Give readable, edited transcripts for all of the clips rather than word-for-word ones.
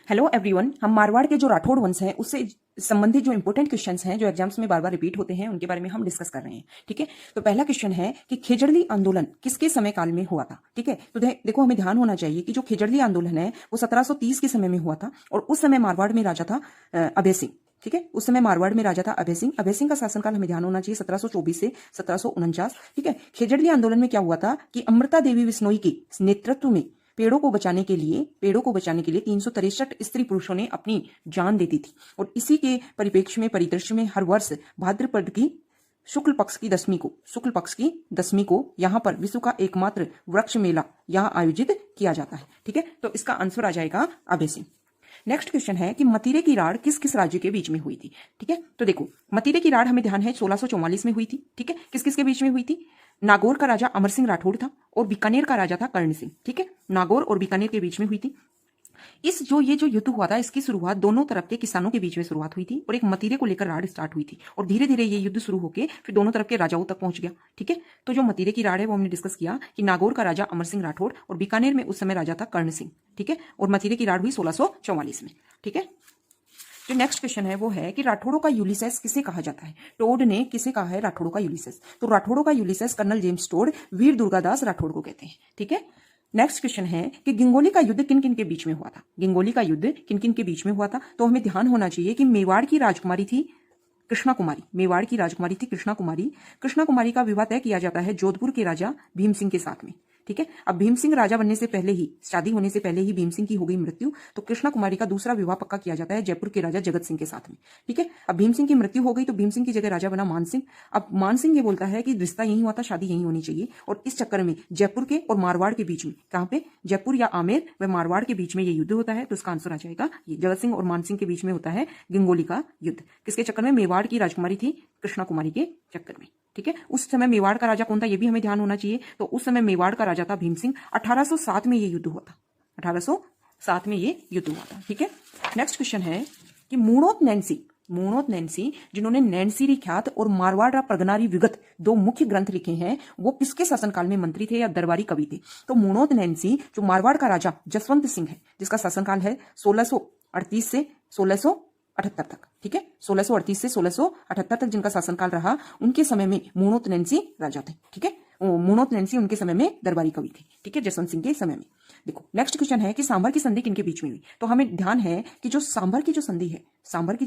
Hello everyone, हम मारवाड़ के जो राठौड़ वंश हैं उससे संबंधित जो इंपॉर्टेंट क्वेश्चंस हैं जो एग्जाम्स में बार बार रिपीट होते हैं उनके बारे में हम डिस्कस कर रहे हैं। ठीक है, तो पहला क्वेश्चन है कि खेजड़ली आंदोलन किसके समय काल में हुआ था। ठीक है, तो देखो हमें ध्यान होना चाहिए कि जो खेजड़ली आंदोलन है वो 1730 के समय में हुआ था और उस समय मारवाड़ में राजा था अभय सिंह। ठीक है, उस समय मारवाड़ में राजा था अभय सिंह। अभय सिंह का शासनकाल हमें ध्यान होना चाहिए 1724 से 1749। ठीक है, खेजड़ली आंदोलन में क्या हुआ था कि अमृता देवी बिश्नोई के नेतृत्व में पेड़ों को बचाने के लिए 363 स्त्री पुरुषों ने अपनी जान दे दी थी। और इसी के परिदृश्य में हर वर्ष भाद्रपद की शुक्ल पक्ष की दसवीं को यहाँ पर विश्व का एकमात्र वृक्ष मेला यहाँ आयोजित किया जाता है। ठीक है, तो इसका आंसर आ जाएगा अभय सिंह। नेक्स्ट क्वेश्चन है कि मतीरे की राड़ किस किस राज्य के बीच में हुई थी। ठीक है, तो देखो मतीरे की राड़ हमें ध्यान है 1644 में हुई थी। ठीक है, किस किस के बीच में हुई थी? नागौर का राजा अमर सिंह राठौड़ था और बीकानेर का राजा था कर्ण सिंह। ठीक है, नागौर और बीकानेर के बीच में हुई थी। ये जो युद्ध हुआ था इसकी शुरुआत दोनों तरफ के किसानों के बीच में शुरुआत हुई थी और एक मतीरे को लेकर राड़ स्टार्ट हुई थी और धीरे धीरे ये युद्ध शुरू होकर फिर दोनों तरफ के राजाओं तक पहुंच गया। ठीक है, तो जो मतीरे की राड़ है वो हमने डिस्कस किया कि नागौर का राजा अमर सिंह राठौड़ और बीकानेर में उस समय राजा था कर्ण सिंह। ठीक है, और मतीरे की राड़ हुई 1644 में। ठीक है, जो नेक्स्ट क्वेश्चन है वो है कि राठौड़ों का यूलिसेस किसे कहा जाता है। टोड ने किसे कहा है राठौड़ों का यूलिसेस? तो राठौड़ों का यूलिसेस कर्नल जेम्स टोड वीर दुर्गादास राठौड़ को कहते हैं। ठीक है, नेक्स्ट क्वेश्चन है कि गिंगोली का युद्ध किन किन के बीच में हुआ था। गिंगोली का युद्ध किन किन के बीच में हुआ था? तो हमें ध्यान होना चाहिए कि मेवाड़ की राजकुमारी थी कृष्णा कुमारी। मेवाड़ की राजकुमारी थी कृष्णा कुमारी। कृष्णा कुमारी का विवाह तय किया जाता है जोधपुर के राजा भीम सिंह के साथ में। ठीक है, अब भीम सिंह राजा बनने से पहले ही, शादी होने से पहले ही भीम सिंह की हो गई मृत्यु, तो कृष्णा कुमारी का दूसरा विवाह पक्का किया जाता है जयपुर के राजा जगत सिंह के साथ में। ठीक है, अब भीम सिंह की मृत्यु हो गई तो भीम सिंह की जगह राजा बना मान सिंह। अब मान सिंह ये बोलता है कि रिश्ता यही हुआ था, शादी यही होनी चाहिए, और इस चक्कर में जयपुर के और मारवाड़ के बीच में, कहां पे, जयपुर या आमेर व मारवाड़ के बीच में ये युद्ध होता है। तो इसका आंसर आ जाएगा ये जगत सिंह और मान सिंह के बीच में होता है गिंगोली का युद्ध। किसके चक्कर में? मेवाड़ की राजकुमारी थी कृष्णा कुमारी के चक्कर में। ठीक है, उस समय मेवाड़ का राजा कौन था ये भी हमें ध्यान होना चाहिए। तो उस समय मेवाड़ का राजा था भीम सिंह। 1807 में ये युद्ध हुआ था। 1807 में ये युद्ध हुआ था। ठीक है, नेक्स्ट क्वेश्चन है कि मूणोत नैन्सी जिन्होंने नैन्सीरी ख्यात और मारवाड़ा प्रगनारी विगत दो मुख्य ग्रंथ लिखे हैं वो किसके शासनकाल में मंत्री थे या दरबारी कवि थे? तो मूणोत नैन्सी जो मारवाड़ का राजा जसवंत सिंह है जिसका शासनकाल है 1638 से 1678 तक। ठीक है, 1638 से 1678 तक जिनका शासनकाल रहा, उनके समय में मूणोत नैन्सी राजा थे। ठीक है, मूणोत नैन्सी उनके समय में दरबारी कवि थे। ठीक है, जसवंत सिंह के समय में। देखो नेक्स्ट क्वेश्चन है कि सांभर की संधि किनके बीच में हुई। तो हमें ध्यान है कि जो सांभर की जो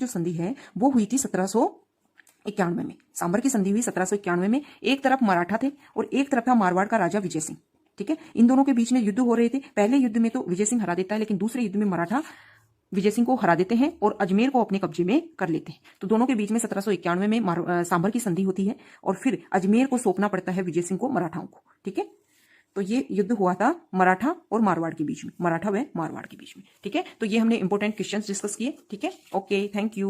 संधि है वो हुई थी 1791 में। सांभर की संधि हुई 1791 में। एक तरफ मराठा थे और एक तरफ था मारवाड़ का राजा विजय सिंह। ठीक है, इन दोनों के बीच में युद्ध हो रहे थे। पहले युद्ध में तो विजय सिंह हरा देता है, लेकिन दूसरे युद्ध में मराठा विजय सिंह को हरा देते हैं और अजमेर को अपने कब्जे में कर लेते हैं। तो दोनों के बीच में 1791 में सांभर की संधि होती है और फिर अजमेर को सौंपना पड़ता है विजय सिंह को, मराठाओं को। ठीक है, तो ये युद्ध हुआ था मराठा और मारवाड़ के बीच में, मराठा व मारवाड़ के बीच में। ठीक है, तो ये हमने इंपॉर्टेंट क्वेश्चंस डिस्कस किए। ठीक है, ओके, थैंक यू।